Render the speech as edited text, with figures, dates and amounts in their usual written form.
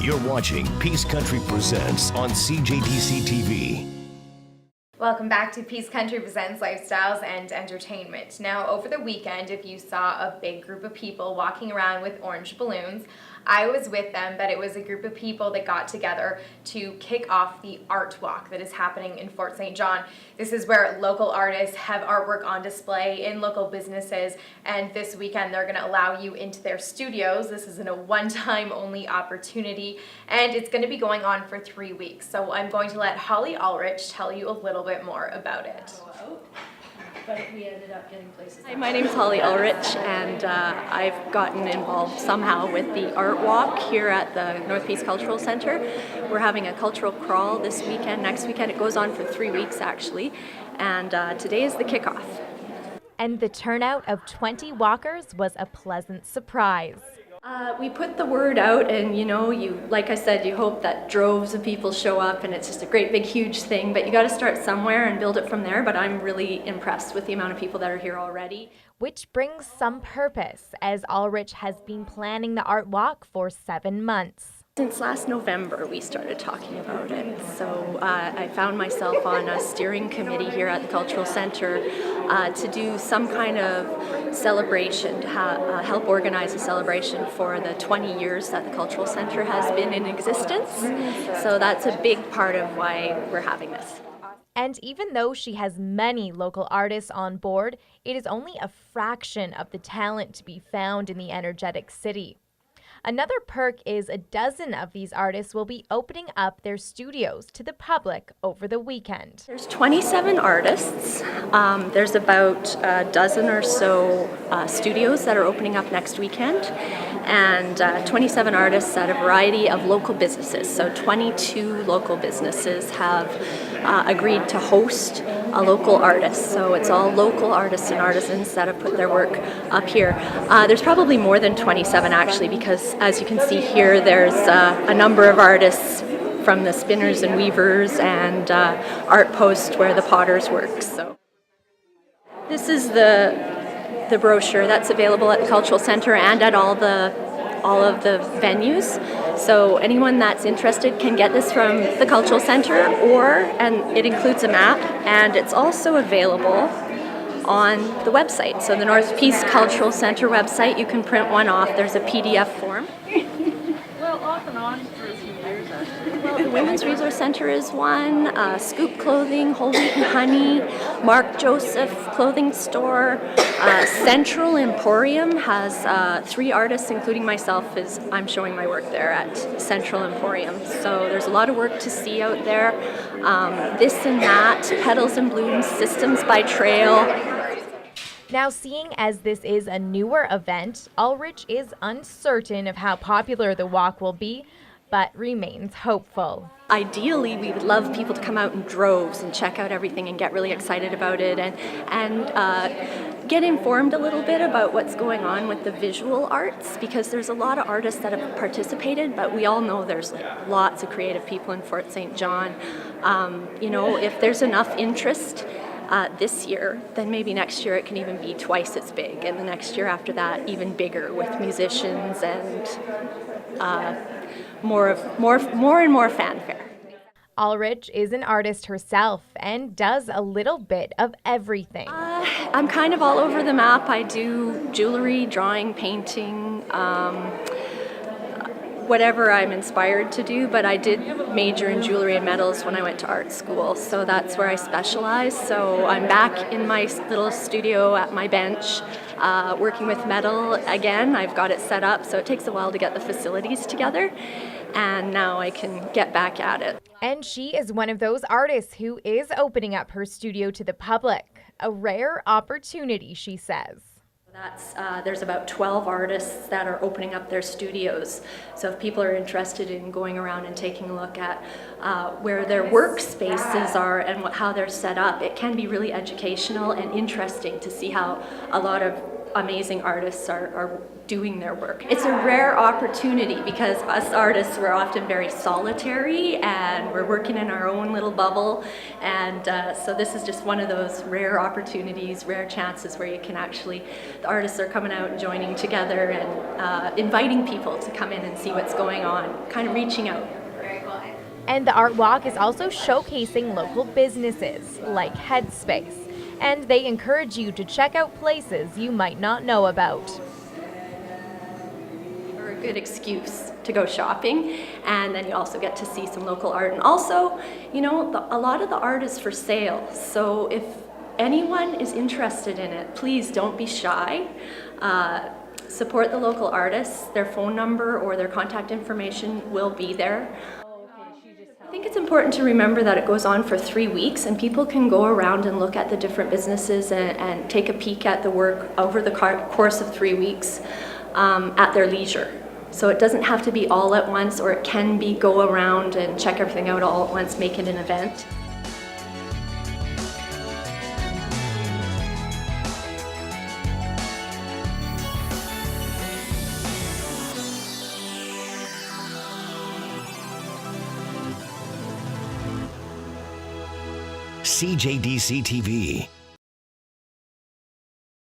You're watching Peace Country Presents on CJDC TV. Welcome back to Peace Country Presents Lifestyles and Entertainment. Now, over the weekend, if you saw a big group of people walking around with orange balloons, I was with them, but it was a group of people that got together to kick off the ArtWalk that is happening in Fort St. John. This is where local artists have artwork on display in local businesses, and this weekend they're going to allow you into their studios. This isn't a one-time only opportunity, and it's going to be going on for 3 weeks. So I'm going to let Holly Ulrich tell you a little bit more about it. But we ended up getting places. Hi, my name is Holly Ulrich, and I've gotten involved somehow with the Art Walk here at the North Peace Cultural Centre. We're having a cultural crawl this weekend. Next weekend it goes on for 3 weeks actually, and today is the kickoff. And the turnout of 20 walkers was a pleasant surprise. We put the word out, and like I said, you hope that droves of people show up and it's just a great big huge thing, but you got to start somewhere and build it from there. But I'm really impressed with the amount of people that are here already. Which brings some purpose, as Ulrich has been planning the Art Walk for 7 months. Since last November we started talking about it, so I found myself on a steering committee here at the Cultural Centre to do some kind of celebration, to help organize a celebration for the 20 years that the Cultural Centre has been in existence. So that's a big part of why we're having this. And even though she has many local artists on board, it is only a fraction of the talent to be found in the energetic city. Another perk is a dozen of these artists will be opening up their studios to the public over the weekend. There's 27 artists. There's about a dozen or so studios that are opening up next weekend, and 27 artists at a variety of local businesses. So 22 local businesses have agreed to host a local artist. So it's all local artists and artisans that have put their work up here. There's probably more than 27 actually, because as you can see here, there's a number of artists from the spinners and weavers and Art Post where the potters work. So this is the brochure that's available at the Cultural Centre and at all of the venues. So anyone that's interested can get this from the Cultural Centre, and it includes a map, and it's also available on the website. So the North Peace Cultural Centre website, you can print one off. There's a PDF form. Well, off and on for a few years actually. Well, the Women's Resource Centre is one, Scoop Clothing, Whole Wheat and Honey, Mark Joseph Clothing Store, Central Emporium has 3 artists, including myself, as I'm showing my work there at Central Emporium. So there's a lot of work to see out there. This and That, Petals and Blooms, Systems by Trail. Now, seeing as this is a newer event, Ulrich is uncertain of how popular the walk will be, but remains hopeful. Ideally, we would love people to come out in droves and check out everything and get really excited about it and get informed a little bit about what's going on with the visual arts, because there's a lot of artists that have participated, but we all know there's lots of creative people in Fort St. John. If there's enough interest this year, then maybe next year it can even be twice as big, and the next year after that even bigger, with musicians and more and more fanfare. Ulrich is an artist herself and does a little bit of everything. I'm kind of all over the map. I do jewelry, drawing, painting, whatever I'm inspired to do, but I did major in jewelry and metals when I went to art school, so that's where I specialize. So I'm back in my little studio at my bench, working with metal again. I've got it set up, so it takes a while to get the facilities together, and now I can get back at it. And she is one of those artists who is opening up her studio to the public. A rare opportunity, she says. There's about 12 artists that are opening up their studios. So if people are interested in going around and taking a look at where their workspaces are and how they're set up, it can be really educational and interesting to see how a lot of amazing artists are doing their work. It's a rare opportunity because us artists, we're often very solitary and we're working in our own little bubble, and so this is just one of those rare opportunities, rare chances where you can actually, the artists are coming out and joining together and inviting people to come in and see what's going on, kind of reaching out. And the Art Walk is also showcasing local businesses like Headspace, and they encourage you to check out places you might not know about. Or a good excuse to go shopping, and then you also get to see some local art. And also, you know, a lot of the art is for sale, so if anyone is interested in it, please don't be shy. Support the local artists. Their phone number or their contact information will be there. I think it's important to remember that it goes on for 3 weeks, and people can go around and look at the different businesses and take a peek at the work over the course of 3 weeks at their leisure. So it doesn't have to be all at once, or it can be go around and check everything out all at once, make it an event. CJDC TV.